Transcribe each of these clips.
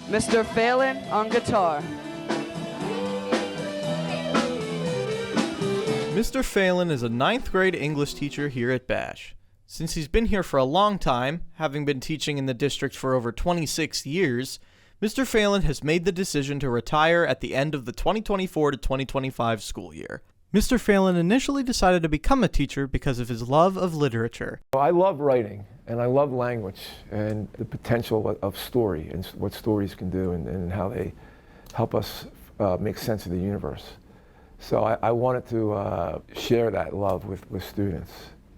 Mr. Phelan on guitar. Mr. Phelan is a 9th grade English teacher here at Bash. Since he's been here for a long time, having been teaching in the district for over 26 years, Mr. Phelan has made the decision to retire at the end of the 2024 to 2025 school year. Mr. Phelan initially decided to become a teacher because of his love of literature. I love writing, and I love language, and the potential of story, and what stories can do, and how they help us make sense of the universe. So I wanted to share that love with students.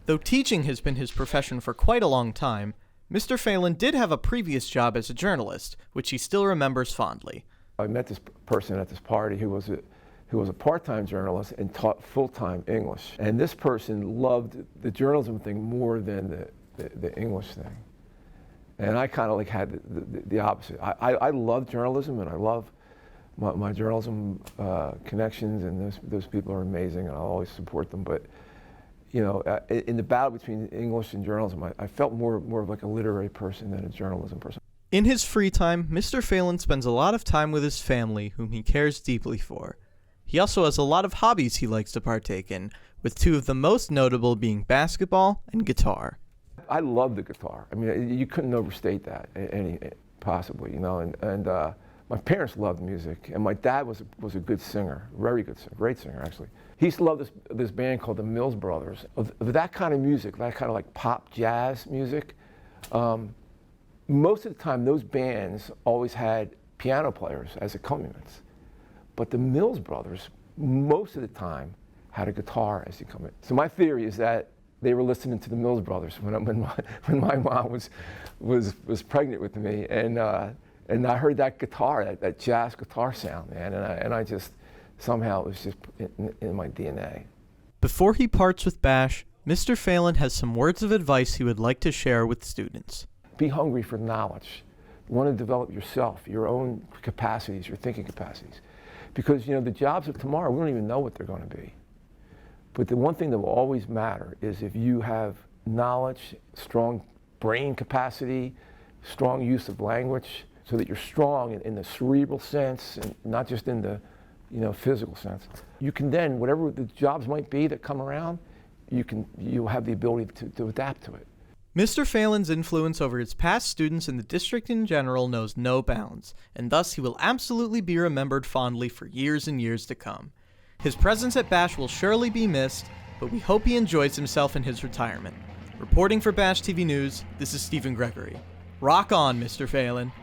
Though teaching has been his profession for quite a long time, Mr. Phelan did have a previous job as a journalist, which he still remembers fondly. I met this person at this party who was a part-time journalist and taught full-time English. And this person loved the journalism thing more than the English thing. And I kind of like had the opposite. I love journalism, and I love my journalism connections, and those people are amazing, and I'll always support them. But you know, in the battle between English and journalism, I felt more of like a literary person than a journalism person. In his free time, Mr. Phelan spends a lot of time with his family, whom he cares deeply for. He also has a lot of hobbies he likes to partake in, with two of the most notable being basketball and guitar. I love the guitar. I mean, you couldn't overstate that possibly, you know. And my parents loved music, and my dad was a good singer, very good singer, great singer actually. He used to love this band called the Mills Brothers. Of that kind of music, that kind of like pop jazz music, most of the time those bands always had piano players as accompaniments. But the Mills Brothers, most of the time, had a guitar as the accompaniment. So my theory is that they were listening to the Mills Brothers when my mom was pregnant with me, and I heard that guitar, that jazz guitar sound, man, and I just, somehow it was just in my DNA. Before he parts with Bash, Mr. Phelan has some words of advice he would like to share with students. Be hungry for knowledge. You want to develop yourself, your own capacities, your thinking capacities. Because, you know, the jobs of tomorrow, we don't even know what they're going to be. But the one thing that will always matter is if you have knowledge, strong brain capacity, strong use of language, so that you're strong in the cerebral sense and not just in the, you know, physical sense. You can then, whatever the jobs might be that come around, you'll have the ability to adapt to it. Mr. Phelan's influence over his past students and the district in general knows no bounds, and thus he will absolutely be remembered fondly for years and years to come. His presence at Bash will surely be missed, but we hope he enjoys himself in his retirement. Reporting for Bash TV News, this is Stephen Gregory. Rock on, Mr. Phelan.